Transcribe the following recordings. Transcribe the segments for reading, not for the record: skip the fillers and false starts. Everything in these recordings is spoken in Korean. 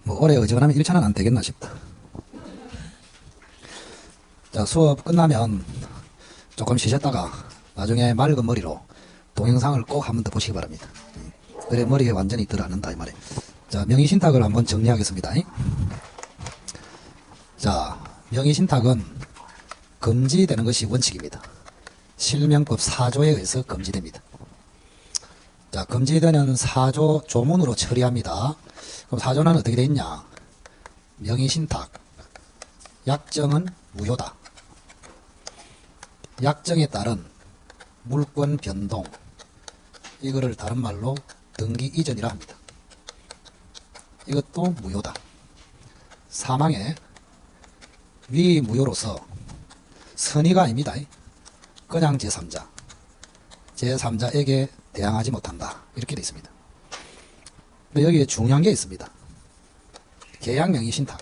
뭐 올해 어지간하면 1차는 안 되겠나 싶다. 자, 수업 끝나면 조금 쉬셨다가 나중에 맑은 머리로 동영상을 꼭 한 번 더 보시기 바랍니다. 그래 머리에 완전히 들어앉는다 이 말이에요. 자, 명의신탁을 한번 정리하겠습니다. 자, 명의신탁은 금지되는 것이 원칙입니다. 실명법 4조에 의해서 금지됩니다. 자, 금지되는 4조 조문으로 처리합니다. 그럼 4조는 어떻게 되어 있냐? 명의신탁, 약정은 무효다. 약정에 따른 물권 변동, 이거를 다른 말로 등기 이전이라 합니다. 이것도 무효다. 사망에 위 무효로서 선의가 아닙니다. 그냥 제3자, 제3자에게 대항하지 못한다. 이렇게 되어 있습니다. 근데 여기에 중요한 게 있습니다. 계약명의신탁.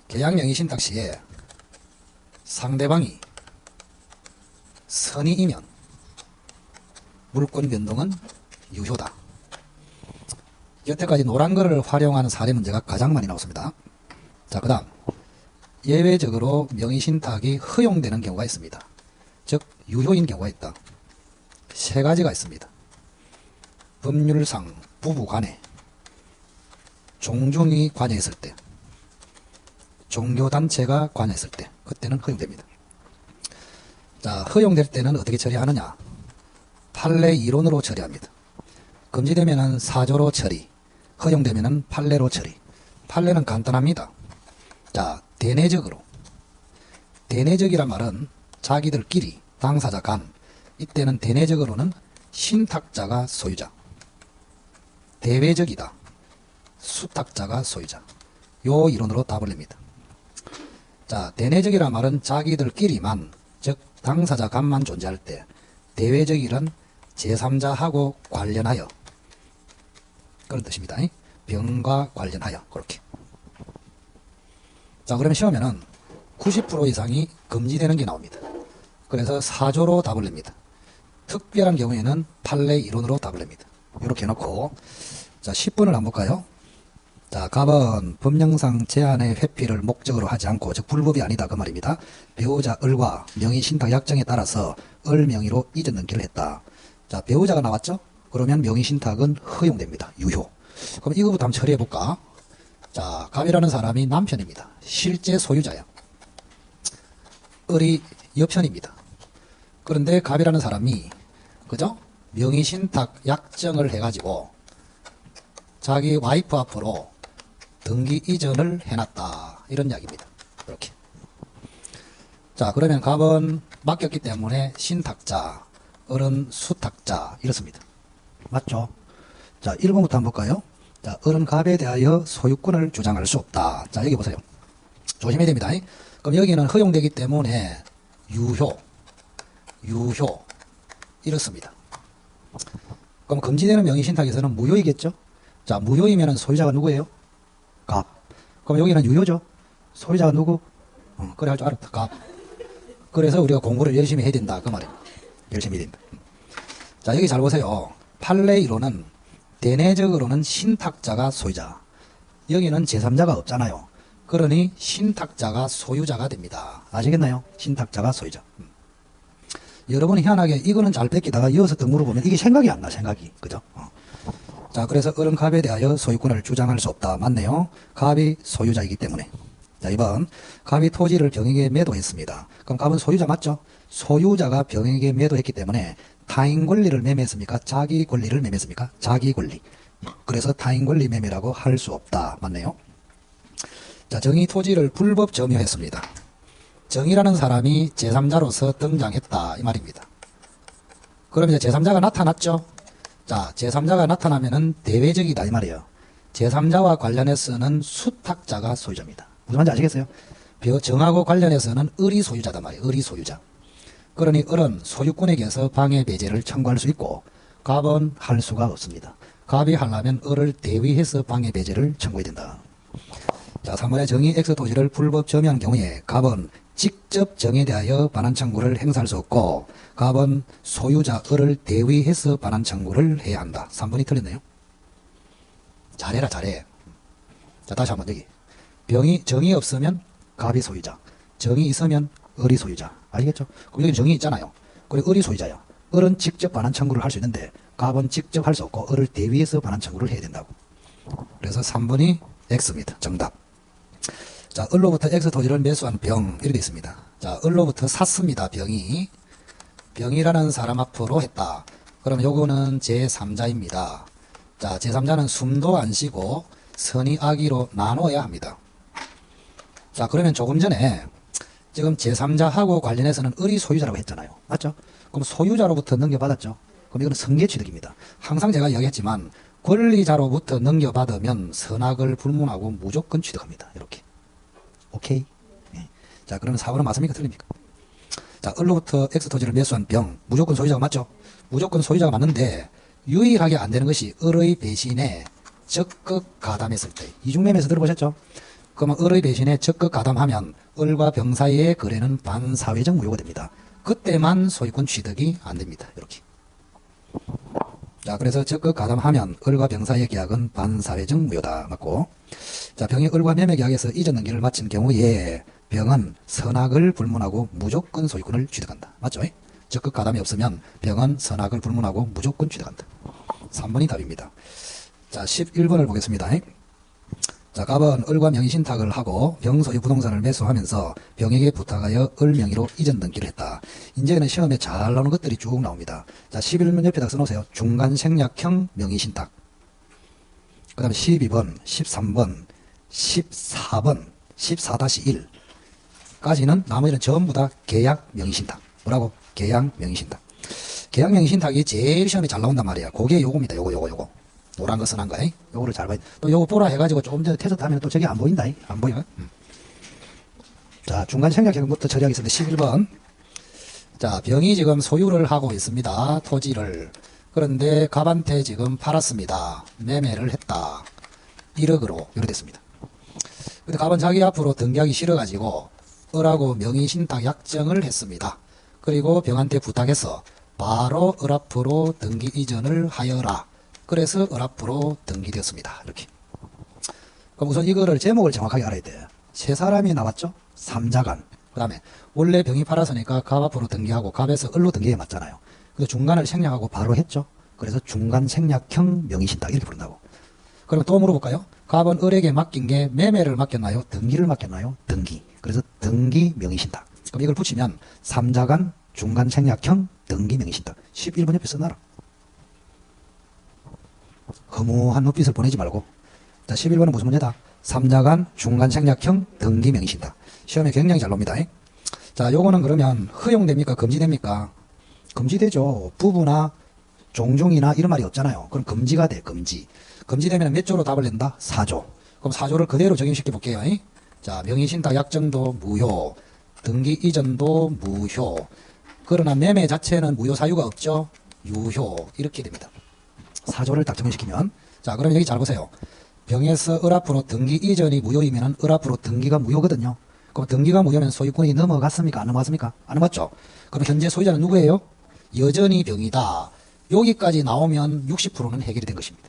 계약명의신탁 시에 상대방이 선의이면 물권 변동은 유효다. 여태까지 노란 거를 활용하는 사례 문제가 가장 많이 나왔습니다. 자, 그 다음 예외적으로 명의신탁이 허용되는 경우가 있습니다. 즉 유효인 경우가 있다. 세 가지가 있습니다. 법률상 부부간에 종중이 관여했을 때, 종교단체가 관여했을 때, 그때는 허용됩니다. 자, 허용될 때는 어떻게 처리하느냐? 판례 이론으로 처리합니다. 금지되면은 4조로 처리, 허용되면은 판례로 처리. 판례는 간단합니다. 자, 대내적으로. 대내적이란 말은 자기들끼리 당사자 간, 이때는 대내적으로는 신탁자가 소유자, 대외적이다, 수탁자가 소유자. 요 이론으로 답을 냅니다. 자, 대내적이란 말은 자기들끼리만, 즉 당사자 간만 존재할 때, 대외적이란 제3자하고 관련하여, 그런 뜻입니다. 병과 관련하여, 그렇게. 자, 그러면 시험에는 90% 이상이 금지되는 게 나옵니다. 그래서 4조로 답을 냅니다. 특별한 경우에는 판례 이론으로 답을 냅니다. 이렇게 해놓고, 자, 10번을 한번 볼까요? 자, 갑은 법령상 제한의 회피를 목적으로 하지 않고, 즉 불법이 아니다 그 말입니다. 배우자 을과 명의신탁 약정에 따라서 을 명의로 이전 등기를 했다. 자, 배우자가 나왔죠? 그러면 명의신탁은 허용됩니다. 유효. 그럼 이거부터 한번 처리해 볼까? 자, 갑이라는 사람이 남편입니다. 실제 소유자야. 을이 여편입니다. 그런데 갑이라는 사람이, 그죠? 명의신탁 약정을 해가지고 자기 와이프 앞으로 등기 이전을 해놨다. 이런 이야기입니다. 이렇게. 자, 그러면 갑은 맡겼기 때문에 신탁자, 을은 수탁자, 이렇습니다. 맞죠? 자, 1번부터 한번 볼까요? 자, 을은 갑에 대하여 소유권을 주장할 수 없다. 자, 여기 보세요. 조심해야 됩니다. 그럼 여기는 허용되기 때문에 유효, 이렇습니다. 그럼 금지되는 명의신탁에서는 무효이겠죠? 자, 무효이면 소유자가 누구예요? 갑. 그럼 여기는 유효죠? 소유자가 누구? 그래 할 줄 알았다. 갑. 그래서 우리가 공부를 열심히 해야 된다. 그 말이에요. 열심히 해야 된다. 자, 여기 잘 보세요. 판례 이론은 대내적으로는 신탁자가 소유자. 여기는 제3자가 없잖아요. 그러니 신탁자가 소유자가 됩니다. 아시겠나요? 신탁자가 소유자. 여러분이 희한하게 이거는 잘 뺏기다가 이어서 더 물어보면 이게 생각이 안 나, 생각이. 그죠? 자, 그래서 을은 갑에 대하여 소유권을 주장할 수 없다. 맞네요. 갑이 소유자이기 때문에. 자, 2번. 갑이 토지를 병에게 매도했습니다. 그럼 갑은 소유자 맞죠? 소유자가 병에게 매도했기 때문에 타인 권리를 매매했습니까? 자기 권리를 매매했습니까? 자기 권리. 그래서 타인 권리 매매라고 할 수 없다. 맞네요. 자, 정의 토지를 불법 점유했습니다. 정의라는 사람이 제3자로서 등장했다. 이 말입니다. 그럼 이제 제3자가 나타났죠? 자, 제3자가 나타나면은 대외적이다. 이 말이에요. 제3자와 관련해서는 수탁자가 소유자입니다. 무슨 말인지 아시겠어요? 정하고 관련해서는 을이 소유자다 말이에요. 을이 소유자. 그러니 을은 소유권에게서 방해 배제를 청구할 수 있고 갑은 할 수가 없습니다. 갑이 하려면 을을 대위해서 방해 배제를 청구해야 된다. 자, 3번의 정의 X 토지를 불법 점유한 경우에 갑은 직접 정에 대하여 반환 청구를 행사할 수 없고 갑은 소유자 을을 대위해서 반환 청구를 해야 한다. 3번이 틀렸네요. 잘해라, 잘해. 자, 다시 한번 여기. 정이 없으면 갑이 소유자. 정이 있으면 을이 소유자. 아시겠죠? 그럼 여기 정이 있잖아요. 그리고 을이 소유자야. 을은 직접 반환 청구를 할 수 있는데 갑은 직접 할 수 없고 을을 대위해서 반환 청구를 해야 된다고. 그래서 3번이 X입니다. 정답. 자, 을로부터 X 토지를 매수한 병 이렇게 되어 있습니다. 자, 을로부터 샀습니다. 병이라는 사람 앞으로 했다. 그럼 요거는 제3자입니다. 자, 제3자는 숨도 안 쉬고 선의 악의로 나눠야 합니다. 자, 그러면 조금 전에 지금 제3자하고 관련해서는 을이 소유자라고 했잖아요. 맞죠? 그럼 소유자로부터 넘겨받았죠. 그럼 이거는 승계취득입니다. 항상 제가 이야기했지만 권리자로부터 넘겨받으면 선악을 불문하고 무조건 취득합니다. 이렇게. 오케이? 네. 자, 그러면 4번은 맞습니까? 틀립니까? 자, 을로부터 X토지를 매수한 병. 무조건 소유자가 맞죠? 무조건 소유자가 맞는데 유일하게 안 되는 것이 을의 배신에 적극 가담했을 때. 이중매매에서 들어보셨죠? 그러면 을의 배신에 적극 가담하면 을과 병 사이의 거래는 반사회적 무효가 됩니다. 그때만 소유권 취득이 안 됩니다. 이렇게. 자, 그래서 적극 가담하면 을과 병 사이의 계약은 반사회적 무효다. 맞고. 자, 병이 을과 매매 계약에서 이전 등기를 마친 경우에 병은 선악을 불문하고 무조건 소유권을 취득한다. 맞죠? 적극 가담이 없으면 병은 선악을 불문하고 무조건 취득한다. 3번이 답입니다. 자, 11번을 보겠습니다. 자, 갑은 을과 명의신탁을 하고 병 소유 부동산을 매수하면서 병에게 부탁하여 을 명의로 이전 등기를 했다. 이제는 시험에 잘 나오는 것들이 쭉 나옵니다. 자, 11번 옆에다 써놓으세요. 중간 생략형 명의신탁. 그 다음에 12번, 13번, 14번, 14-1까지는 나머지는 전부 다 계약 명의신탁. 뭐라고? 계약 명의신탁. 계약 명의신탁이 제일 시험에 잘 나온단 말이야. 그게 요겁니다. 요거. 노란 거 선한 거, 요거를 잘 봐야 돼. 또 요거 보라 해가지고 조금 전에 테스트 하면 또 저게 안 보인다, 안 보여. 자, 중간 생략형부터 처리하겠습니다. 11번. 자, 병이 지금 소유를 하고 있습니다. 토지를. 그런데 갑한테 지금 팔았습니다. 매매를 했다. 1억으로, 이렇게 됐습니다. 근데 갑은 자기 앞으로 등기하기 싫어가지고, 을하고 명의신탁 약정을 했습니다. 그리고 병한테 부탁해서, 바로 을 앞으로 등기 이전을 하여라. 그래서 을 앞으로 등기되었습니다. 이렇게. 그럼 우선 이거를 제목을 정확하게 알아야 돼요. 세 사람이 나왔죠? 3자간. 그 다음에 원래 병이 팔았으니까 갑 앞으로 등기하고 갑에서 을로 등기해 맞잖아요. 그래서 중간을 생략하고 바로 했죠. 그래서 중간 생략형 명의신탁 이렇게 부른다고. 그럼 또 물어볼까요? 갑은 을에게 맡긴 게 매매를 맡겼나요? 등기를 맡겼나요? 등기. 그래서 등기 명의신탁. 그럼 이걸 붙이면 3자간 중간 생략형 등기 명의신탁. 11번 옆에 써놔라. 허무한 눈빛을 보내지 말고. 자, 11번은 무슨 문제다? 3자간 중간 생략형 등기 명의신탁. 시험에 굉장히 잘 놉니다. 자, 요거는 그러면 허용됩니까? 금지됩니까? 금지되죠. 부부나 종종이나 이런 말이 없잖아요. 그럼 금지가 돼, 금지. 금지되면 몇 조로 답을 낸다? 4조. 그럼 4조를 그대로 적용시켜 볼게요. 자, 명의신탁 약정도 무효, 등기 이전도 무효. 그러나 매매 자체는 무효 사유가 없죠? 유효. 이렇게 됩니다. 4조를 딱 적용시키면. 자, 그럼 여기 잘 보세요. 병에서 을 앞으로 등기 이전이 무효이면 을 앞으로 등기가 무효거든요. 그럼 등기가 무효면 소유권이 넘어갔습니까? 안 넘어갔습니까? 안 넘어갔죠. 그럼 현재 소유자는 누구예요? 여전히 병이다. 여기까지 나오면 60%는 해결이 된 것입니다.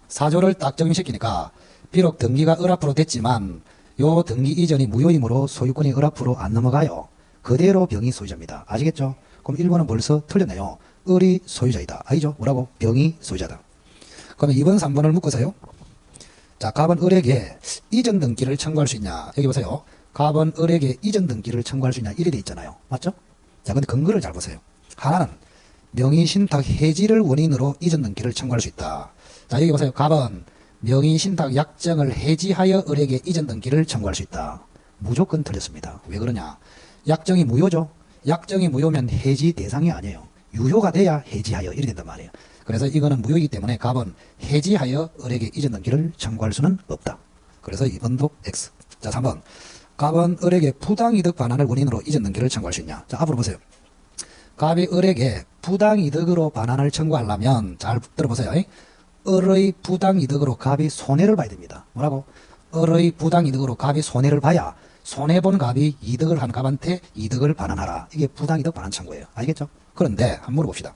4조를 딱 적용시키니까 비록 등기가 을 앞으로 됐지만 요 등기 이전이 무효이므로 소유권이 을 앞으로 안 넘어가요. 그대로 병이 소유자입니다. 아시겠죠? 그럼 1번은 벌써 틀렸네요. 을이 소유자이다. 아니죠? 뭐라고? 병이 소유자다. 그러면 2번, 3번을 묶어서요. 자, 갑은 을에게 이전 등기를 청구할 수 있냐? 여기 보세요. 갑은 을에게 이전 등기를 청구할 수 있냐? 이래 돼 있잖아요. 맞죠? 자, 근데 근거를 잘 보세요. 하나는 명의신탁 해지를 원인으로 이전 등기를 청구할 수 있다. 자, 여기 보세요. 갑은 명의신탁 약정을 해지하여 을에게 이전 등기를 청구할 수 있다. 무조건 틀렸습니다. 왜 그러냐? 약정이 무효죠? 약정이 무효면 해지 대상이 아니에요. 유효가 돼야 해지하여 이렇게 된단 말이에요. 그래서 이거는 무효이기 때문에 갑은 해지하여 을에게 이전 등기를 청구할 수는 없다. 그래서 2번도 X. 자, 3번. 갑은 을에게 부당이득 반환을 원인으로 이전 등기를 청구할 수 있냐? 자, 앞으로 보세요. 갑이 을에게 부당이득으로 반환을 청구하려면 잘 들어보세요. 을의 부당이득으로 갑이 손해를 봐야 됩니다. 뭐라고? 을의 부당이득으로 갑이 손해를 봐야 손해본 갑이 이득을 한 갑한테 이득을 반환하라. 이게 부당이득 반환 청구예요. 알겠죠? 그런데 한번 물어봅시다.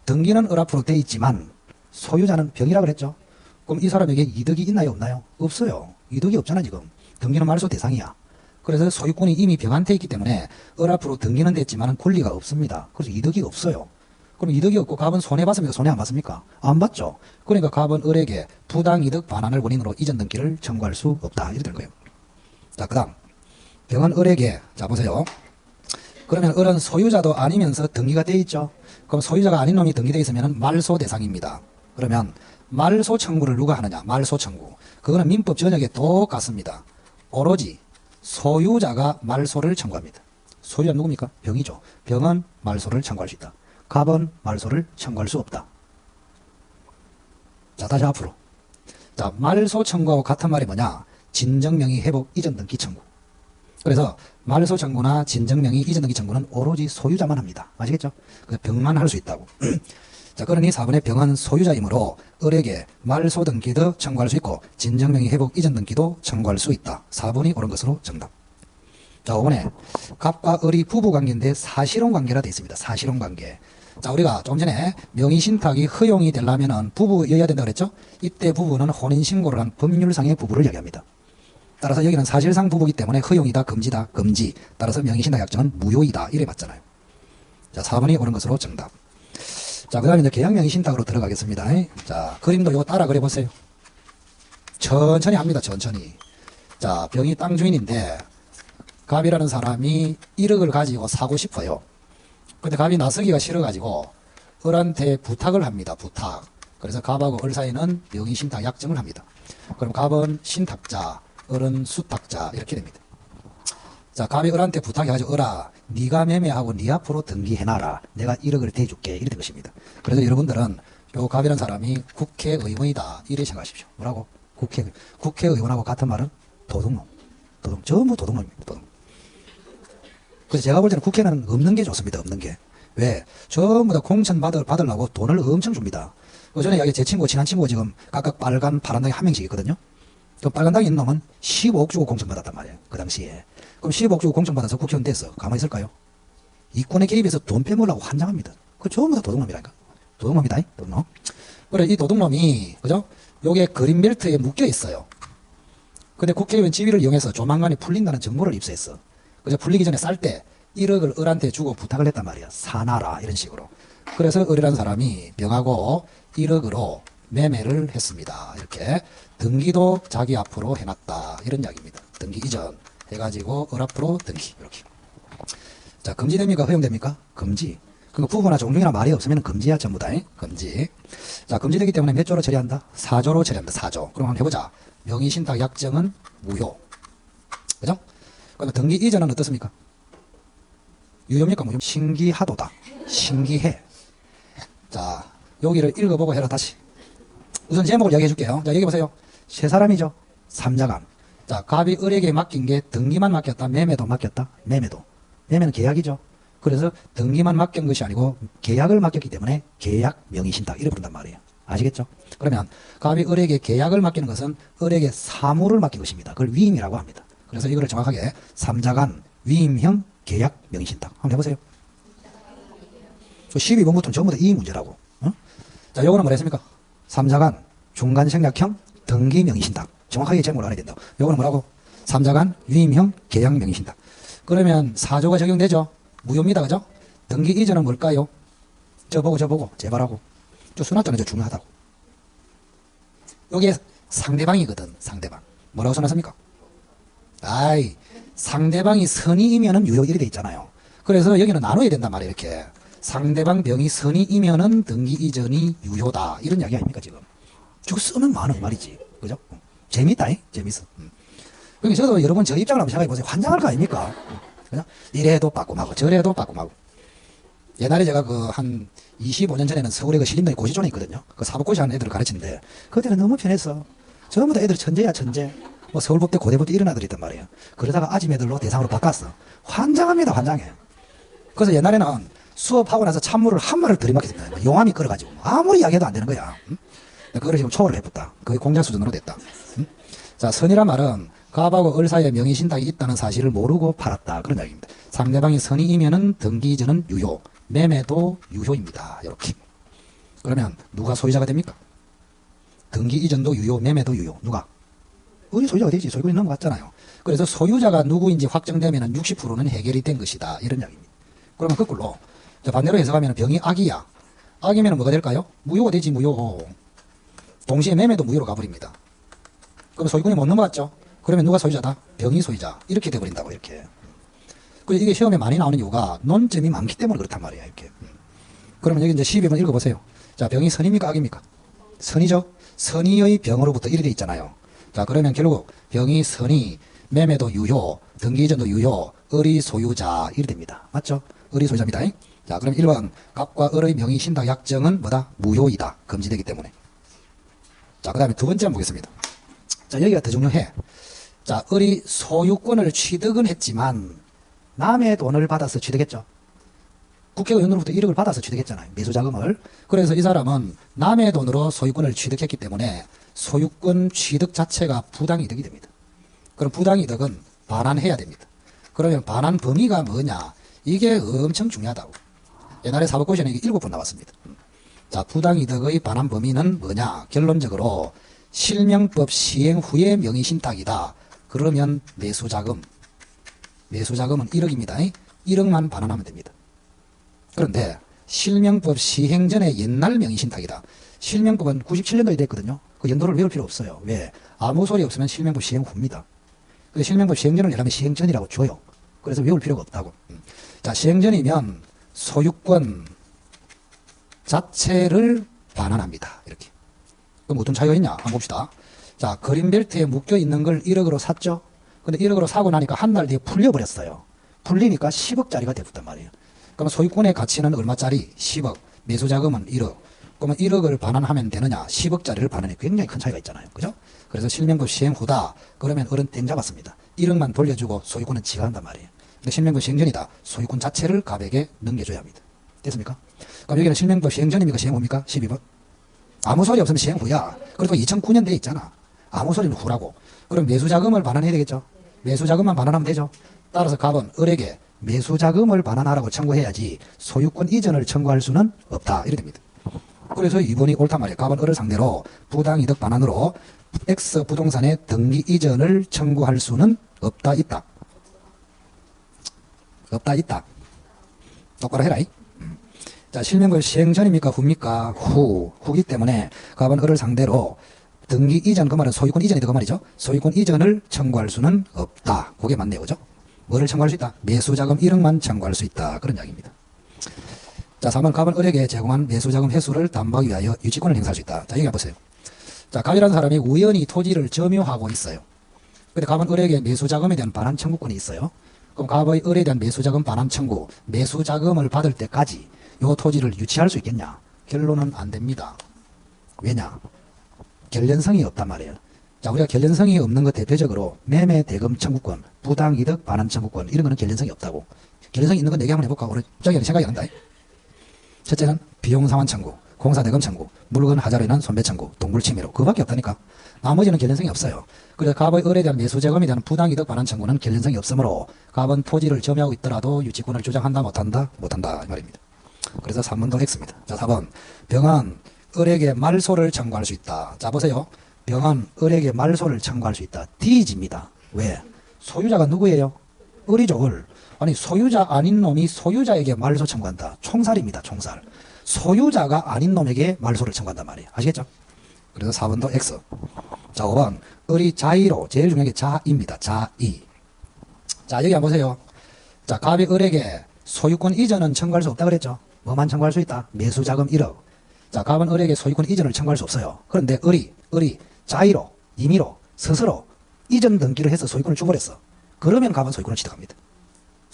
등기는 을 앞으로 돼 있지만 소유자는 병이라고 그랬죠? 그럼 이 사람에게 이득이 있나요, 없나요? 없어요. 이득이 없잖아, 지금. 등기는 말소 대상이야. 그래서 소유권이 이미 병한테 있기 때문에 앞으로 등기는 됐지만 권리가 없습니다. 그래서 이득이 없어요. 그럼 이득이 없고 갑은 손해봤습니까? 손해 안 봤습니까? 안 봤죠. 그러니까 갑은 을에게 부당이득 반환을 원인으로 이전 등기를 청구할 수 없다. 이렇게 되는 거예요. 자, 그 다음 병은 을에게, 자 보세요. 그러면 을은 소유자도 아니면서 등기가 돼 있죠. 그럼 소유자가 아닌 놈이 등기되어 있으면 말소 대상입니다. 그러면 말소 청구를 누가 하느냐? 말소 청구. 그거는 민법 전역에 똑같습니다. 오로지 소유자가 말소를 청구합니다. 소유자 누굽니까? 병이죠. 병은 말소를 청구할 수 있다. 갑은 말소를 청구할 수 없다. 자, 다시 앞으로. 자, 말소 청구하고 같은 말이 뭐냐? 진정명의 회복 이전 등기 청구. 그래서 말소 청구나 진정명의 이전 등기 청구는 오로지 소유자만 합니다. 아시겠죠? 병만 할 수 있다고. 자, 그러니 4번의 병은 소유자이므로 을에게 말소 등기도 청구할 수 있고 진정명의 회복 이전 등기도 청구할 수 있다. 4번이 옳은 것으로 정답. 자, 5번에 갑과 을이 부부관계인데 사실혼 관계라 되어 있습니다. 사실혼 관계. 자, 우리가 좀 전에 명의신탁이 허용이 되려면 부부여야 된다고 그랬죠? 이때 부부는 혼인신고를 한 법률상의 부부를 이야기합니다. 따라서 여기는 사실상 부부이기 때문에 허용이다, 금지다, 금지. 따라서 명의신탁 약정은 무효이다. 이래 봤잖아요. 자, 4번이 옳은 것으로 정답. 자, 그 다음에 이제 계약명의신탁으로 들어가겠습니다. 자, 그림도 이거 따라 그려보세요. 천천히 합니다, 천천히. 자, 병이 땅 주인인데 갑이라는 사람이 1억을 가지고 사고 싶어요. 근데 갑이 나서기가 싫어가지고 을한테 부탁을 합니다. 부탁. 그래서 갑하고 을 사이는 명의신탁 약정을 합니다. 그럼 갑은 신탁자, 을은 수탁자 이렇게 됩니다. 자, 갑이 을한테 부탁해가지고 을아, 네가 매매하고 네 앞으로 등기해놔라. 내가 1억을 대줄게. 이렇게 된 것입니다. 그래서 여러분들은 요 갑이라는 사람이 국회의원이다. 이렇게 생각하십시오. 뭐라고? 국회의원하고 같은 말은 도둑놈. 전부 도둑놈입니다. 도둑놈. 그래서 제가 볼 때는 국회는 없는 게 좋습니다. 없는 게. 왜? 전부 다 공천 받으려고 돈을 엄청 줍니다. 그 전에 여기 제 친구, 친한 친구가 지금 각각 빨간, 파란당에 한 명씩 있거든요. 그 빨간당에 있는 놈은 15억 주고 공천 받았단 말이에요. 그 당시에. 그럼 15억 주고 공천 받아서 국회의원 됐어. 가만히 있을까요? 이권에 개입해서 돈 빼먹으려고 환장합니다. 그 전부 다 도둑놈이라니까. 도둑놈이다. 도둑놈. 그래, 이 도둑놈이, 그죠? 요게 그린 벨트에 묶여 있어요. 근데 국회의원 지위를 이용해서 조만간에 풀린다는 정보를 입수했어. 그래서 풀리기 전에 쌀 때 1억을 을한테 주고 부탁을 했단 말이야. 사놔라. 이런 식으로. 그래서 을이라는 사람이 병하고 1억으로 매매를 했습니다. 이렇게 등기도 자기 앞으로 해놨다. 이런 이야기입니다. 등기 이전 해가지고 을 앞으로 등기. 이렇게. 자, 금지됩니까? 허용됩니까? 금지. 그 부부나 종중이나 말이 없으면 금지야. 전부 다. 금지. 자, 금지되기 때문에 몇 조로 처리한다? 4조로 처리한다. 4조. 그럼 한번 해보자. 명의신탁 약정은 무효. 그죠? 그러면 등기 이전은 어떻습니까? 유효입니까? 무효? 신기하도다. 신기해. 자, 여기를 읽어보고 해라. 다시. 우선 제목을 이야기해 줄게요. 자, 여기 보세요. 세 사람이죠. 삼자간. 자, 갑이 을에게 맡긴 게 등기만 맡겼다. 매매도 맡겼다. 매매도. 매매는 계약이죠. 그래서 등기만 맡긴 것이 아니고 계약을 맡겼기 때문에 계약 명의신탁 이렇게 부른단 말이에요. 아시겠죠? 그러면 갑이 을에게 계약을 맡기는 것은 을에게 사무를 맡긴 것입니다. 그걸 위임이라고 합니다. 그래서 이거를 정확하게 삼자간 위임형 계약 명의신탁 한번 해보세요. 12번부터는 전부 다 이 문제라고. 자, 요거는 뭐라 했습니까? 삼자간 중간생략형 등기 명의신탁. 정확하게 제목을 알아야 된다. 요거는 뭐라고? 삼자간 위임형 계약 명의신탁. 그러면 4조가 적용되죠? 무효입니다. 그죠? 등기 이전은 뭘까요? 저보고 제발하고. 저 써놨잖아요. 저 중요하다고. 요게 상대방이거든. 상대방. 뭐라고 써놨습니까? 아이, 상대방이 선의이면은 유효 이렇게 돼 있잖아요. 그래서 여기는 나눠야 된단 말이에요. 이렇게. 상대방 병이 선의이면은 등기 이전이 유효다. 이런 이야기 아닙니까, 지금? 저거 쓰면 많은 말이지. 그죠? 재밌다, 재밌어. 그러니까 저도 여러분 저 입장을 한번 생각해 보세요. 환장할 거 아닙니까? 그죠? 이래도 빠꿈하고, 저래도 빠꿈하고. 옛날에 제가 한 25년 전에는 서울에 신림동에 고시촌에 있거든요. 사법고시 하는 애들을 가르치는데, 그때는 너무 편했어. 전부 다 애들 천재야, 천재. 뭐 서울법대, 고대법대 이런 애들이 있단 말이에요. 그러다가 아침 애들로 대상으로 바꿨어. 환장합니다, 환장해. 그래서 옛날에는 수업하고 나서 찬물을 한 마를 들이마켰습니다. 용암이 끓어가지고. 아무리 이야기해도 안 되는 거야. 그걸 지금 초월을 해봤다. 거의 공자 수준으로 됐다. 자, 선이란 말은 갑하고 을 사이에 명의신탁이 있다는 사실을 모르고 팔았다. 그런 이야기입니다. 상대방이 선의이면은 등기 이전은 유효. 매매도 유효입니다. 이렇게. 그러면 누가 소유자가 됩니까? 등기 이전도 유효, 매매도 유효. 누가? 을이 소유자가 되지. 소유권이 넘어갔잖아요. 그래서 소유자가 누구인지 확정되면 60%는 해결이 된 것이다. 이런 이야기입니다. 그러면 거꾸로 반대로 해석하면 병이 악이야. 악이면 뭐가 될까요? 무효가 되지. 무효. 동시에 매매도 무효로 가버립니다. 그럼 소유권이 못 넘어갔죠. 그러면 누가 소유자다? 병이 소유자. 이렇게 돼버린다고. 이렇게. 그래서 이게 시험에 많이 나오는 이유가 논점이 많기 때문에 그렇단 말이야. 이렇게. 그러면 여기 이제 12번 읽어보세요. 자, 병이 선입니까? 악입니까? 선이죠. 선의의 병으로부터 이래 돼 있잖아요. 자, 그러면 결국 병이 선의, 매매도 유효, 등기 이전도 유효, 을이 소유자 이래 됩니다. 맞죠? 을이 소유자입니다. 자, 그럼 1번 갑과 을의 명의 신탁 약정은 뭐다? 무효이다. 금지되기 때문에. 자, 그 다음에 두 번째 한번 보겠습니다. 자, 여기가 더 중요해. 자, 을이 소유권을 취득은 했지만 남의 돈을 받아서 취득했죠. 국회의원으로부터 1억을 받아서 취득했잖아요. 매수자금을. 그래서 이 사람은 남의 돈으로 소유권을 취득했기 때문에 소유권 취득 자체가 부당이득이 됩니다. 그럼 부당이득은 반환해야 됩니다. 그러면 반환 범위가 뭐냐? 이게 엄청 중요하다고. 옛날에 사법고시에는 이게 7번 나왔습니다. 자, 부당이득의 반환 범위는 뭐냐? 결론적으로 실명법 시행 후에 명의신탁이다. 그러면 매수자금은 1억입니다. 1억만 반환하면 됩니다. 그런데 실명법 시행 전에 옛날 명의신탁이다. 실명법은 97년도에 됐거든요. 그 연도를 외울 필요 없어요. 왜? 아무 소리 없으면 실명법 시행 후입니다. 그래서 실명법 시행 전을 얘기하면 시행 전이라고 줘요. 그래서 외울 필요가 없다고. 자, 시행 전이면 소유권 자체를 반환합니다. 이렇게. 그럼 어떤 차이가 있냐? 한번 봅시다. 자, 그린벨트에 묶여 있는 걸 1억으로 샀죠? 근데 1억으로 사고 나니까 한 달 뒤에 풀려버렸어요. 풀리니까 10억짜리가 됐단 말이에요. 그럼 소유권의 가치는 얼마짜리? 10억. 매수자금은 1억. 그러면 1억을 반환하면 되느냐? 10억짜리를 반환해. 굉장히 큰 차이가 있잖아요. 그죠? 그래서 실명법 시행 후다. 그러면 을은 땡 잡았습니다. 1억만 돌려주고 소유권은 지가 한단 말이에요. 근데 실명법 시행 전이다. 소유권 자체를 갑에게 넘겨줘야 합니다. 됐습니까? 그럼 여기는 실명법 시행 전입니까? 시행 후입니까? 12번. 아무 소리 없으면 시행 후야. 그리고 2009년 돼 있잖아. 아무 소리는 후라고. 그럼 매수자금을 반환해야 되겠죠? 매수자금만 반환하면 되죠? 따라서 갑은 을에게 매수자금을 반환하라고 청구해야지 소유권 이전을 청구할 수는 없다. 이래 됩니다. 그래서 2번이 옳단 말이에요. 갑은 을을 상대로 부당이득 반환으로 X 부동산의 등기 이전을 청구할 수는 없다. 있다. 없다. 있다. 똑바로 해라. 자, 실명법 시행 전입니까? 후입니까? 후기 때문에 갑은 을을 상대로 등기 이전, 그 말은 소유권 이전이다. 그 말이죠. 소유권 이전을 청구할 수는 없다. 그게 맞네요. 그죠? 뭐를 청구할 수 있다? 매수자금 1억만 청구할 수 있다. 그런 이야기입니다. 자, 3번 갑은 을에게 제공한 매수자금 회수를 담보하기 위하여 유치권을 행사할 수 있다. 자, 여기 보세요. 자, 갑이라는 사람이 우연히 토지를 점유하고 있어요. 근데 갑은 을에게 매수자금에 대한 반환 청구권이 있어요. 그럼 갑의 을에 대한 매수자금 반환 청구, 매수자금을 받을 때까지 이 토지를 유치할 수 있겠냐? 결론은 안 됩니다. 왜냐? 결련성이 없단 말이에요. 자, 우리가 결련성이 없는 것 대표적으로 매매 대금 청구권, 부당이득 반환 청구권 이런 거는 결련성이 없다고. 결련성이 있는 건 4개 한번 해볼까? 우리 갑자기 생각이 난다. 첫째는 비용 상환 청구, 공사 대금 청구, 물건 하자로 인한 손배 청구, 동물 침해로 그거밖에 없다니까. 나머지는 결련성이 없어요. 그래서 갑의 을에 대한 매수자금에 대한 부당이득 반환 청구는 결련성이 없으므로 갑은 토지를 점유하고 있더라도 유치권을 주장한다 못한다? 못한다 이 말입니다. 그래서 3번도 X입니다. 자, 4번 병은 을에게 말소를 청구할 수 있다. 자, 보세요. 병은 을에게 말소를 청구할 수 있다. D입니다. 왜? 소유자가 누구예요? 을이죠. 을. 아니, 소유자 아닌 놈이 소유자에게 말소 청구한다. 총살입니다. 총살. 소유자가 아닌 놈에게 말소를 청구한단 말이에요. 아시겠죠? 그래서 4번도 X. 자, 5번 을이 자의로, 제일 중요한 게 자입니다. 자의. 자, 여기 한번 보세요. 자, 갑이 을에게 소유권 이전은 청구할 수 없다 그랬죠? 뭐만 청구할 수 있다? 매수자금 1억. 자, 갑은 을에게 소유권 이전을 청구할 수 없어요. 그런데 을이 자의로, 임의로, 스스로 이전 등기를 해서 소유권을 줘버렸어. 그러면 갑은 소유권을 취득합니다.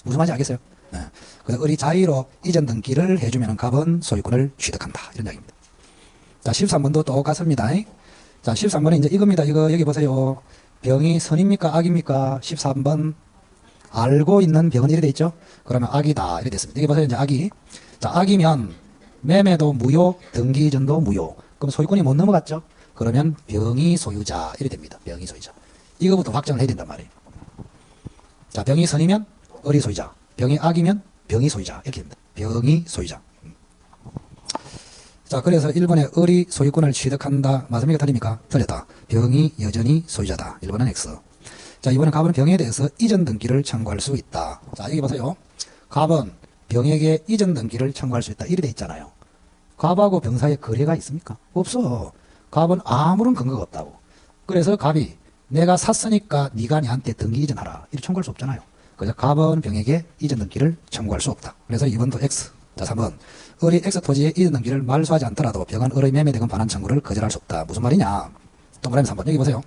무슨 말인지 알겠어요? 네. 그래서 을이 자의로 이전 등기를 해주면 갑은 소유권을 취득한다. 이런 이야기입니다. 자, 13번도 똑같습니다. 자, 13번은 이제 이겁니다. 이거 여기 보세요. 병이 선입니까? 악입니까? 13번. 알고 있는 병은 이래 돼 있죠? 그러면 악이다. 이래 됐습니다. 여기 보세요. 이제 악이. 자, 악이면 매매도 무효, 등기 이전도 무효. 그럼 소유권이 못 넘어갔죠? 그러면 병이 소유자. 이래 됩니다. 병이 소유자. 이거부터 확정을 해야 된단 말이에요. 자, 병이 선이면 을이 소유자. 병이 악이면 병이 소유자. 이렇게 됩니다. 병이 소유자. 자, 그래서 1번에 을이 소유권을 취득한다. 맞습니까? 틀립니까? 틀렸다. 병이 여전히 소유자다. 1번은 X. 자, 이번에 갑은 병에 대해서 이전 등기를 청구할 수 있다. 자, 여기 보세요. 갑은 병에게 이전 등기를 청구할 수 있다. 이래 돼 있잖아요. 갑하고 병 사이에 거래가 있습니까? 없어. 갑은 아무런 근거가 없다고. 그래서 갑이 내가 샀으니까 네가 내한테 등기 이전하라. 이렇게 청구할 수 없잖아요. 그래서 갑은 병에게 이전 등기를 청구할 수 없다. 그래서 2번도 X. 자, 3번. 을이 X 토지의 이전 등기를 말소하지 않더라도 병은 을의 매매 대금 반환 청구를 거절할 수 없다. 무슨 말이냐? 동그라미 3번. 여기 보세요.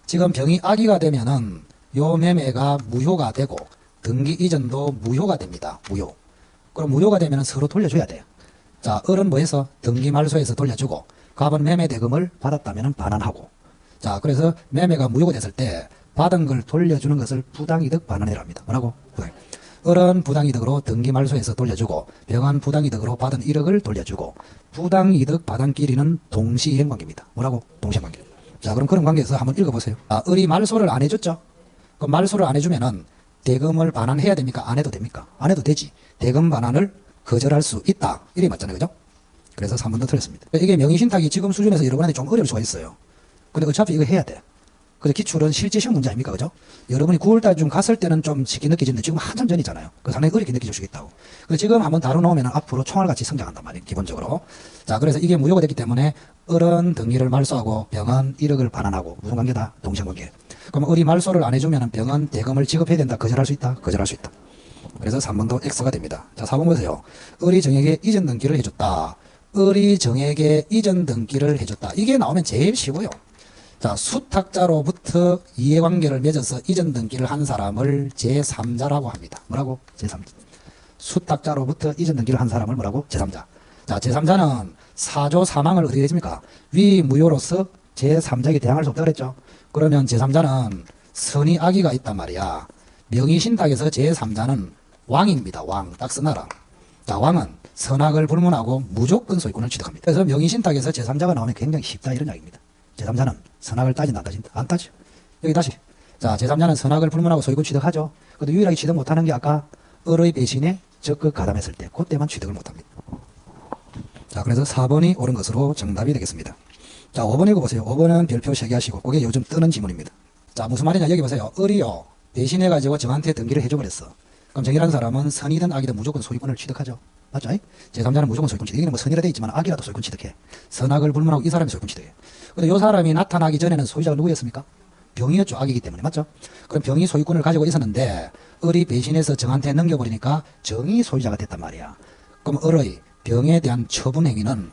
지금 병이 악의가 되면은 요 매매가 무효가 되고 등기 이전도 무효가 됩니다. 무효. 그럼 무효가 되면은 서로 돌려줘야 돼요. 자, 을은 뭐해서 등기 말소해서 돌려주고 갑은 매매 대금을 받았다면은 반환하고. 자, 그래서 매매가 무효가 됐을 때 받은 걸 돌려주는 것을 부당이득 반환이라 합니다. 뭐라고? 을은 부당이득으로 등기 말소해서 돌려주고 병은 부당이득으로 받은 1억을 돌려주고 부당이득 받안끼리는 동시행관계입니다. 뭐라고? 동시행관계. 자, 그럼 그런 관계에서 한번 읽어보세요. 아, 을이 말소를 안 해줬죠? 그럼 말소를 안 해주면은 대금을 반환해야 됩니까? 안 해도 됩니까? 안 해도 되지. 대금 반환을 거절할 수 있다. 이게 맞잖아요. 그죠? 그래서 3번도 틀렸습니다. 이게 명의신탁이 지금 수준에서 여러분한테 좀 어려울 수가 있어요. 근데 어차피 이거 해야 돼. 그래서 기출은 실제 시험 문제 아닙니까? 그죠? 여러분이 9월달쯤 갔을 때는 좀 쉽게 느껴지는데 지금 한참 전이잖아요. 그래서 상당히 어렵게 느껴질 수 있다고. 그래서 지금 한번 다뤄놓으면 앞으로 총알같이 성장한단 말이에요. 기본적으로. 자, 그래서 이게 무효가 됐기 때문에 을은 등기를 말소하고 병은 1억을 반환하고 무슨 관계다? 동시관계. 그럼 을이 말소를 안 해주면 병은 대금을 지급해야 된다. 거절할 수 있다? 거절할 수 있다. 그래서 3번도 X가 됩니다. 자, 4번 보세요. 을이 정에게 이전 등기를 해줬다. 을이 정에게 이전 등기를 해줬다. 이게 나오면 제일 쉬워요. 자, 수탁자로부터 이해관계를 맺어서 이전 등기를 한 사람을 제3자라고 합니다. 뭐라고? 제3자. 수탁자로부터 이전 등기를 한 사람을 뭐라고? 제3자. 자, 제3자는 사조 사망을 어떻게 했습니까? 위무효로서 제3자에게 대항할 수 없다고 그랬죠? 그러면 제3자는 선의 악의가 있단 말이야. 명의신탁에서 제3자는 왕입니다. 왕. 딱 써놔라. 자, 왕은 선악을 불문하고 무조건 소유권을 취득합니다. 그래서 명의신탁에서 제3자가 나오면 굉장히 쉽다 이런 이야기입니다. 제3자는 선악을 따진다 안 따진다? 안 따져. 여기 다시. 자, 제3자는 선악을 불문하고 소유권 취득하죠. 근데 유일하게 취득 못하는 게 아까 을의 배신에 적극 가담했을 때 그때만 취득을 못합니다. 자, 그래서 4번이 옳은 것으로 정답이 되겠습니다. 자, 5번 읽어보세요. 5번은 별표 3개 하시고 그게 요즘 뜨는 지문입니다. 자, 무슨 말이냐 여기 보세요. 을이요 배신해가지고 정한테 등기를 해줘버렸어. 그럼 정이라는 사람은 선이든 악이든 무조건 소유권을 취득하죠. 맞죠? 제3자는 무조건 소유권 취득. 여기는 뭐 선이라 돼 있지만 악이라도 소유권 취득해. 선악을 불문하고 이 사람이 소유권 취득해. 근데 이 사람이 나타나기 전에는 소유자가 누구였습니까? 병이었죠. 악이기 때문에. 맞죠? 그럼 병이 소유권을 가지고 있었는데 을이 배신해서 정한테 넘겨버리니까 정이 소유자가 됐단 말이야. 그럼 을의 병에 대한 처분 행위는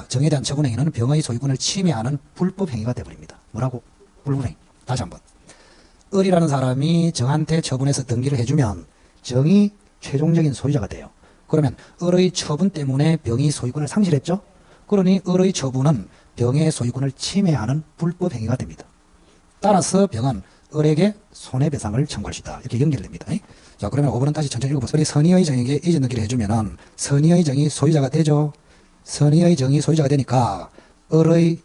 정에 대한 처분 행위는 병의 소유권을 침해하는 불법 행위가 되어버립니다. 뭐라고? 불법 행위. 다시 한번. 을이라는 사람이 정한테 처분해서 등기를 해주면 정이 최종적인 소유자가 돼요. 그러면 을의 처분 때문에 병이 소유권을 상실했죠? 그러니 을의 처분은 병의 소유권을 침해하는 불법 행위가 됩니다. 따라서 병은 을에게 손해배상을 청구할 수 있다. 이렇게 연결됩니다. 자, 그러면 5번은 다시 천천히 읽어보세요. 을이 선의의 정에게 이전 등기를 해주면은 선의의 정이 소유자가 되죠. 선의의 정이 소유자가 되니까 을의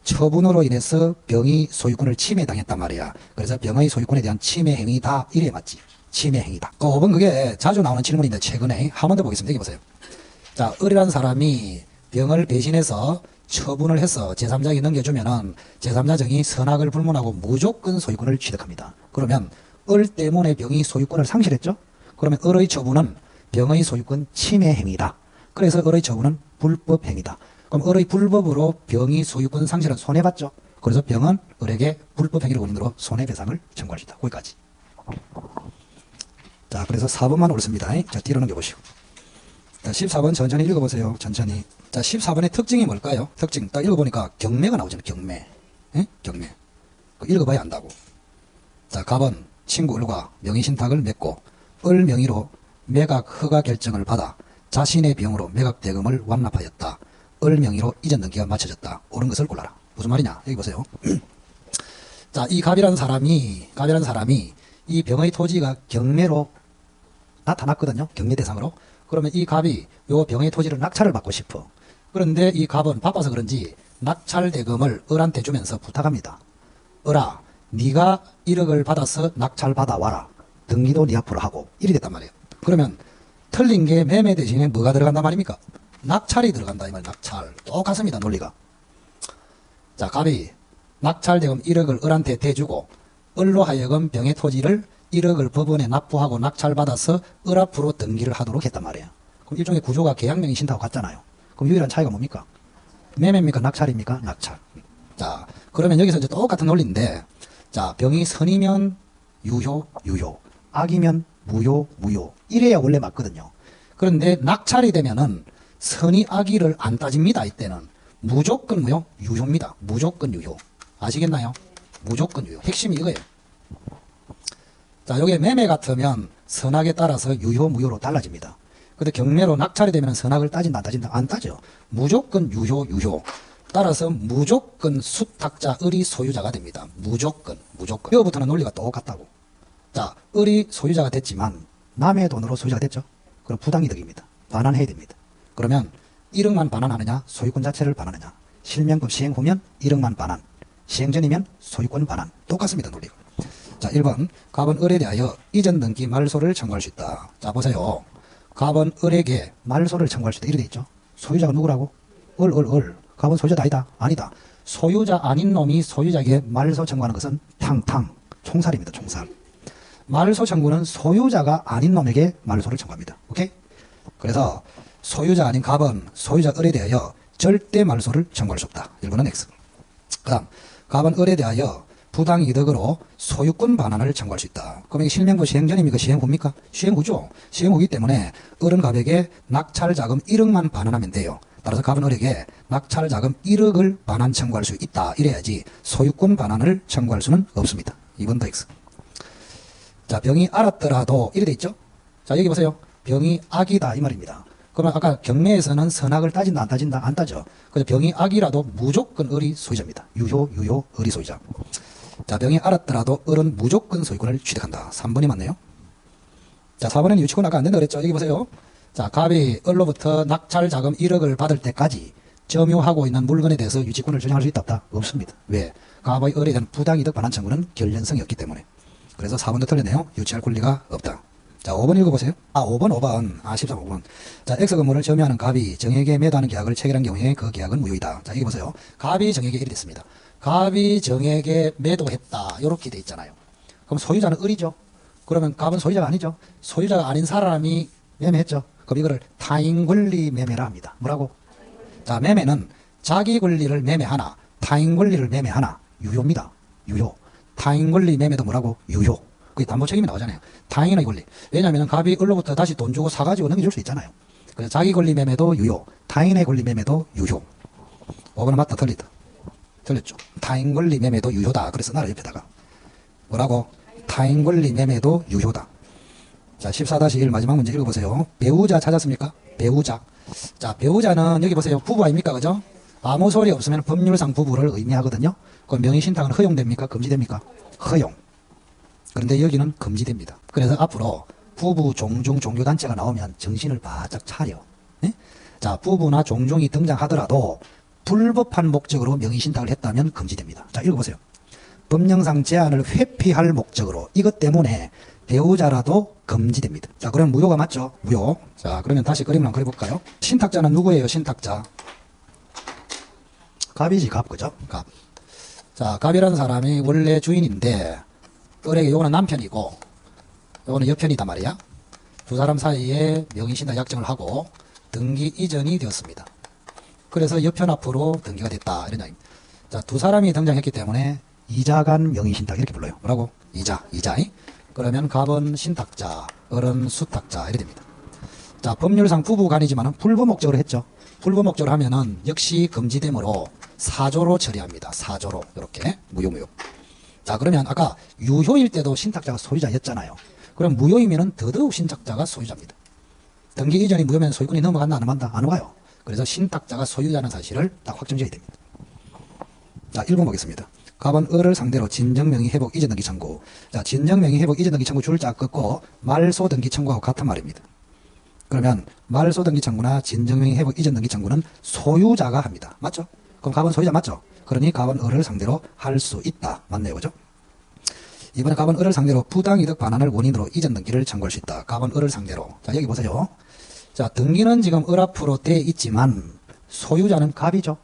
처분으로 인해서 병이 소유권을 침해당했단 말이야. 그래서 병의 소유권에 대한 침해 행위다. 이래 맞지? 침해 행위다. 5번 그게 자주 나오는 질문인데 최근에 한 번 더 보겠습니다. 여기 보세요. 자, 을이라는 사람이 병을 배신해서 처분을 해서 제3자에게 넘겨주면은 제3자 정이 선악을 불문하고 무조건 소유권을 취득합니다. 그러면 을 때문에 병이 소유권을 상실했죠? 그러면 을의 처분은 병의 소유권 침해 행위다. 그래서 을의 처분은 불법 행위다. 그럼 을의 불법으로 병이 소유권 상실은 손해봤죠? 그래서 병은 을에게 불법 행위를 원인으로 손해배상을 청구할 수 있다. 거기까지. 자, 그래서 4번만 옳습니다. 자, 뒤로 넘겨보시고. 자, 14번 천천히 읽어보세요. 천천히. 자, 14번의 특징이 뭘까요? 특징. 딱 읽어보니까 경매가 나오잖아요. 경매. 예? 경매. 읽어봐야 안다고. 자, 갑은 친구 을과 명의신탁을 맺고 을 명의로 매각 허가 결정을 받아 자신의 병으로 매각 대금을 완납하였다. 을 명의로 이전 등기가 마쳐졌다. 옳은 것을 골라라. 무슨 말이냐? 여기 보세요. 자, 이 갑이라는 사람이 이 병의 토지가 경매로 나타났거든요. 경매 대상으로. 그러면 이 갑이 요 병의 토지를 낙찰을 받고 싶어. 그런데 이 갑은 바빠서 그런지 낙찰 대금을 을한테 주면서 부탁합니다. 을아, 네가 1억을 받아서 낙찰 받아와라. 등기도 네 앞으로 하고. 이리 됐단 말이에요. 그러면 틀린 게 매매 대신에 뭐가 들어간단 말입니까? 낙찰이 들어간다 이 말. 낙찰 똑같습니다 논리가. 자, 갑이 낙찰대금 1억을 을한테 대주고 을로 하여금 병의 토지를 1억을 법원에 납부하고 낙찰받아서 을 앞으로 등기를 하도록 했단 말이에요. 그럼 일종의 구조가 계약명의 신탁하고 같잖아요. 그럼 유일한 차이가 뭡니까? 매매입니까? 낙찰입니까? 낙찰. 자, 그러면 여기서 이제 똑같은 논리인데, 자, 병이 선이면 유효, 유효. 악이면 무효, 무효. 이래야 원래 맞거든요. 그런데 낙찰이 되면은 선이 악의를 안 따집니다. 이때는 무조건 뭐요? 유효입니다. 무조건 유효. 아시겠나요? 무조건 유효. 핵심이 이거예요. 자, 여기 매매 같으면 선악에 따라서 유효, 무효로 달라집니다. 근데 경매로 낙찰이 되면 선악을 따진다, 안 따진다? 안 따져. 무조건 유효, 유효. 따라서 무조건 수탁자, 을이 소유자가 됩니다. 무조건, 무조건. 이거부터는 논리가 똑같다고. 자, 을이 소유자가 됐지만 남의 돈으로 소유자가 됐죠. 그럼 부당이득입니다. 반환해야 됩니다. 그러면 1억만 반환하느냐, 소유권 자체를 반환하느냐. 실명금 시행 후면 1억만 반환, 시행 전이면 소유권 반환. 똑같습니다, 논리가. 자, 1번 갑은 을에 대하여 이전 등기 말소를 청구할 수 있다. 자, 보세요. 갑은 을에게 말소를 청구할 수 있다. 이래 돼 있죠. 소유자가 누구라고? 을. 갑은 소유자다 아니다? 아니다. 소유자 아닌 놈이 소유자에게 말소 청구하는 것은 탕탕 총살입니다. 총살. 말소 청구는 소유자가 아닌 놈에게 말소를 청구합니다. 오케이? 그래서 소유자 아닌 갑은 소유자 을에 대하여 절대 말소를 청구할 수 없다. 1번은 X. 그 다음 갑은 을에 대하여 부당이득으로 소유권 반환을 청구할 수 있다. 그럼 이게 실명부 시행전입니까? 시행후입니까? 시행후죠. 시행후이기 때문에 을은 갑에게 낙찰자금 1억만 반환하면 돼요. 따라서 갑은 을에게 낙찰자금 1억을 반환 청구할 수 있다. 이래야지 소유권 반환을 청구할 수는 없습니다. 2번 더 X. 자, 병이 알았더라도 이래 돼 있죠. 자, 여기 보세요. 병이 악이다 이 말입니다. 그러면 아까 경매에서는 선악을 따진다 안 따진다? 안 따져. 그래서 병이 악이라도 무조건 을이 소유자입니다. 유효, 을이 소유자. 자, 병이 알았더라도 을은 무조건 소유권을 취득한다. 3번이 맞네요. 자, 4번에는 유치권 아까 안 된다 그랬죠. 여기 보세요. 자, 갑이 을로부터 낙찰 자금 1억을 받을 때까지 점유하고 있는 물건에 대해서 유치권을 주장할 수 있다 없다? 없습니다. 왜? 갑의 을에 대한 부당이득 반환 청구는 결연성이 없기 때문에. 그래서 4번도 틀렸네요. 유치할 권리가 없다. 자, 5번 읽어보세요. 5번. 13, 5번. 자, X 건물을 점유하는 갑이 정에게 매도하는 계약을 체결한 경우에 그 계약은 무효이다. 자, 여기 보세요. 갑이 정에게 이리 됐습니다. 갑이 정에게 매도했다. 이렇게 돼 있잖아요. 그럼 소유자는 을이죠. 그러면 갑은 소유자가 아니죠. 소유자가 아닌 사람이 매매했죠. 그럼 이거를 타인 권리 매매라 합니다. 뭐라고? 자, 매매는 자기 권리를 매매하나 타인 권리를 매매하나 유효입니다. 유효. 타인 권리 매매도 뭐라고? 유효. 그게 담보 책임이 나오잖아요. 타인의 권리. 왜냐하면 갑이 을로부터 다시 돈 주고 사가지고 넘겨줄 수 있잖아요. 그래서 자기 권리 매매도 유효. 타인의 권리 매매도 유효. 5번은 맞다 틀리다. 틀렸죠. 타인 권리 매매도 유효다. 그래서 나라 옆에다가 뭐라고? 타인 권리 매매도 유효다. 자, 14-1 마지막 문제 읽어보세요. 배우자 찾았습니까? 배우자. 자, 배우자는 여기 보세요. 부부 아닙니까? 그죠? 아무 소리 없으면 법률상 부부를 의미하거든요. 그럼 명의신탁은 허용됩니까? 금지됩니까? 허용. 그런데 여기는 금지됩니다. 그래서 앞으로 부부, 종중, 종교단체가 나오면 정신을 바짝 차려. 네? 자, 부부나 종중이 등장하더라도 불법한 목적으로 명의신탁을 했다면 금지됩니다. 자, 읽어보세요. 법령상 제한을 회피할 목적으로 이것 때문에 배우자라도 금지됩니다. 자, 그럼 무효가 맞죠? 무효. 자, 그러면 다시 그림을 한번 그려볼까요? 신탁자는 누구예요? 신탁자. 갑이지, 갑. 그죠? 갑. 자, 갑이라는 사람이 원래 주인인데 을에게 요거는 남편이고 요거는 여편이단 말이야. 두 사람 사이에 명의신탁 약정을 하고 등기 이전이 되었습니다. 그래서 여편 앞으로 등기가 됐다. 이런 이야기입니다. 자, 두 사람이 등장했기 때문에 이자간 명의신탁 이렇게 불러요. 뭐라고? 이자. 그러면 갑은 신탁자, 을은 수탁자 이렇게 됩니다. 자, 법률상 부부간이지만 불법 목적으로 했죠. 불법 목적으로 하면은 역시 금지되므로 사조로 처리합니다. 사조로 이렇게 무효. 자, 그러면 아까 유효일 때도 신탁자가 소유자였잖아요. 그럼 무효이면은 더더욱 신탁자가 소유자입니다. 등기 이전이 무효면 소유권이 넘어간다 안 넘어간다? 안 넘어가요. 그래서 신탁자가 소유자라는 사실을 딱 확정지어야 됩니다. 자, 1번 보겠습니다. 갑은 을을 상대로 진정명의 회복 이전 등기 청구. 자, 진정명의 회복 이전 등기 청구 줄자 끊고 말소 등기 청구하고 같은 말입니다. 그러면 말소 등기 청구나 진정명의 회복 이전 등기 청구는 소유자가 합니다. 맞죠? 그럼 갑은 소유자 맞죠? 그러니 갑은 을을 상대로 할 수 있다. 맞네요. 그죠? 이번에 갑은 을을 상대로 부당이득 반환을 원인으로 이전 등기를 청구할 수 있다. 갑은 을을 상대로. 자, 여기 보세요. 자, 등기는 지금 을 앞으로 돼 있지만 소유자는 갑이죠.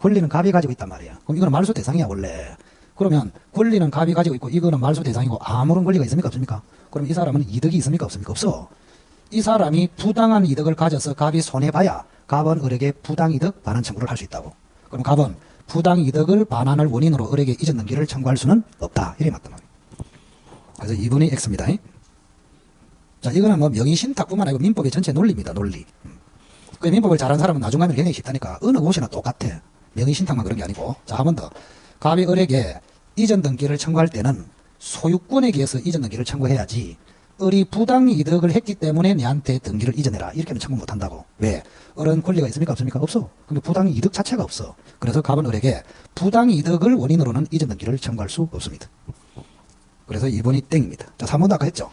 권리는 갑이 가지고 있단 말이야. 그럼 이거는 말소 대상이야 원래. 그러면 권리는 갑이 가지고 있고 이거는 말소 대상이고 아무런 권리가 있습니까 없습니까? 그럼 이 사람은 이득이 있습니까 없습니까? 없어. 이 사람이 부당한 이득을 가져서 갑이 손해봐야 갑은 을에게 부당이득 반환 청구를 할 수 있다고. 그럼 갑은 부당이득을 반환을 원인으로 을에게 이전 등기를 청구할 수는 없다. 이래 맞단 말이야. 그래서 2번이 X입니다. 자, 이거는 뭐 명의신탁뿐만 아니고 민법의 전체 논리입니다. 논리. 그 민법을 잘하는 사람은 나중 가면 굉장히 쉽다니까. 어느 곳이나 똑같아. 명의신탁만 그런 게 아니고. 자, 한 번 더. 갑이 을에게 이전 등기를 청구할 때는 소유권에 의해서 이전 등기를 청구해야지 을이 부당이득을 했기 때문에 내한테 등기를 이전해라. 이렇게는 청구 못한다고. 왜? 을은 권리가 있습니까 없습니까? 없어. 근데 부당이득 자체가 없어. 그래서 갑은 을에게 부당이득을 원인으로는 이전 등기를 청구할 수 없습니다. 그래서 2번이 땡입니다. 자, 3번도 아까 했죠.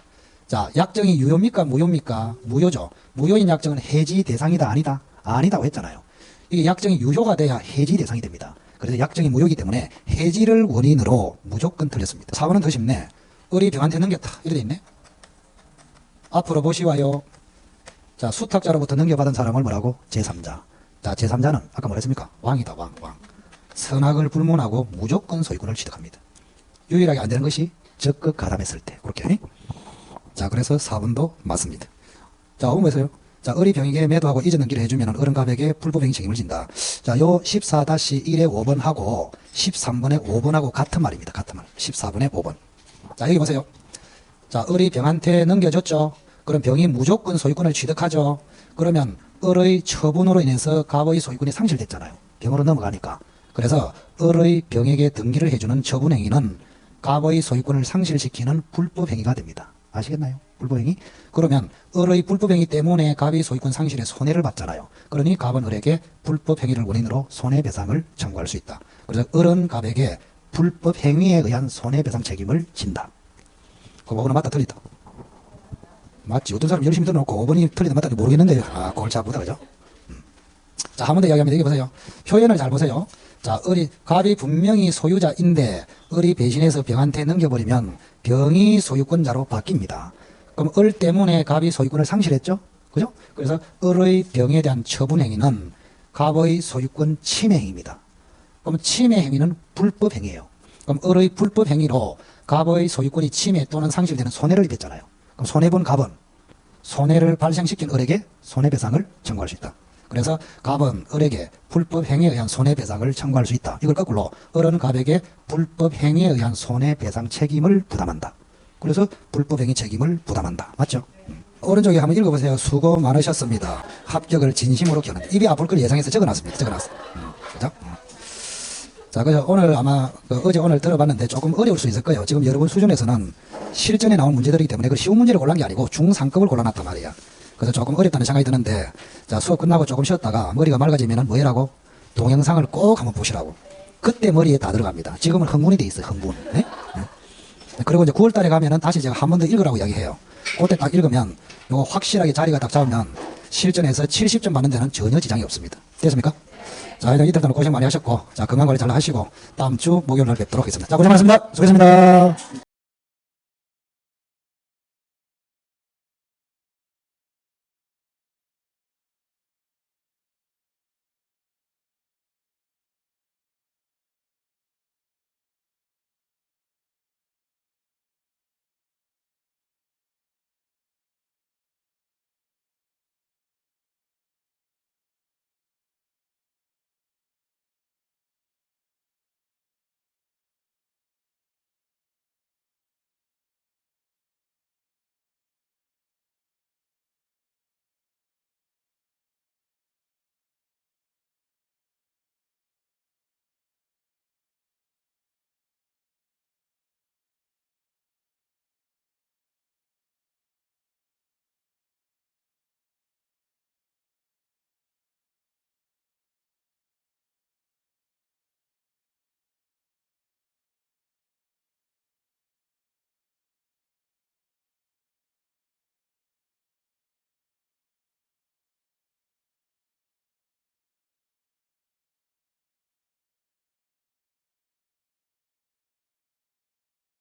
자, 약정이 유효입니까 무효입니까? 무효죠. 무효인 약정은 해지 대상이다 아니다? 아니다고 했잖아요. 이게 약정이 유효가 돼야 해지 대상이 됩니다. 그래서 약정이 무효이기 때문에 해지를 원인으로 무조건 틀렸습니다. 4번은 더 쉽네. 을이 병한테 넘겼다. 이래 돼 있네. 앞으로 보시와요. 자, 수탁자로부터 넘겨받은 사람을 뭐라고? 제3자. 자, 제3자는 아까 뭐랬습니까? 왕이다. 왕. 선악을 불문하고 무조건 소유권을 취득합니다. 유일하게 안 되는 것이 적극 가담했을 때. 그렇게. 자, 그래서 4번도 맞습니다. 자, 오면 보세요. 자, 을이 병에게 매도하고 이전 등기를 해주면 을은 갑에게 불법행위 책임을 진다. 자, 요 14-1의 5번하고 13번의 5번하고 같은 말입니다. 같은 말. 14번의 5번. 자, 여기 보세요. 자, 을이 병한테 넘겨줬죠. 그럼 병이 무조건 소유권을 취득하죠. 그러면 을의 처분으로 인해서 갑의 소유권이 상실됐잖아요. 병으로 넘어가니까. 그래서 을의 병에게 등기를 해주는 처분행위는 갑의 소유권을 상실시키는 불법행위가 됩니다. 아시겠나요? 불법행위? 그러면 을의 불법행위 때문에 갑이 소유권 상실에 손해를 봤잖아요. 그러니 갑은 을에게 불법행위를 원인으로 손해배상을 청구할 수 있다. 그래서 을은 갑에게 불법행위에 의한 손해배상 책임을 진다. 그거는 맞다 틀리다. 맞지? 어떤 사람 열심히 들어놓고 5번이 틀리다 맞다 모르겠는데 아 그걸 잘 보다 그죠? 자, 한 번 더 이야기하면 여기 보세요. 표현을 잘 보세요. 자, 갑이 분명히 소유자인데 을이 배신해서 병한테 넘겨버리면 병이 소유권자로 바뀝니다. 그럼 을 때문에 갑이 소유권을 상실했죠? 그죠? 그래서 을의 병에 대한 처분행위는 갑의 소유권 침해행위입니다. 그럼 침해행위는 불법행위예요. 그럼 을의 불법행위로 갑의 소유권이 침해 또는 상실되는 손해를 입혔잖아요. 그럼 손해본 갑은 손해를 발생시킨 을에게 손해배상을 청구할 수 있다. 그래서 갑은 을에게 불법행위에 의한 손해배상을 청구할 수 있다. 이걸 거꾸로 을은 갑에게 불법행위에 의한 손해배상 책임을 부담한다. 그래서 불법행위 책임을 부담한다. 맞죠? 오른쪽에 한번 읽어보세요. 수고 많으셨습니다. 합격을 진심으로 기원한다. 입이 아플 걸 예상해서 적어놨습니다. 적어놨어. 그죠? 자, 그래서 오늘 아마 어제 오늘 들어봤는데 조금 어려울 수 있을 거예요. 지금 여러분 수준에서는 실전에 나온 문제들이기 때문에 그 쉬운 문제를 골란 게 아니고 중상급을 골라놨단 말이야. 그래서 조금 어렵다는 생각이 드는데, 자, 수업 끝나고 조금 쉬었다가 머리가 맑아지면은 뭐 해라고? 동영상을 꼭 한번 보시라고. 그때 머리에 다 들어갑니다. 지금은 흥분이 돼 있어요, 흥분. 네? 네. 그리고 이제 9월 달에 가면은 다시 제가 한 번 더 읽으라고 이야기해요. 그때 딱 읽으면, 요거 확실하게 자리가 딱 잡으면 실전에서 70점 받는 데는 전혀 지장이 없습니다. 됐습니까? 자, 일단 이틀 동안 고생 많이 하셨고, 자, 건강 관리 잘 하시고, 다음 주 목요일 날 뵙도록 하겠습니다. 자, 고생 많으셨습니다. 수고했습니다.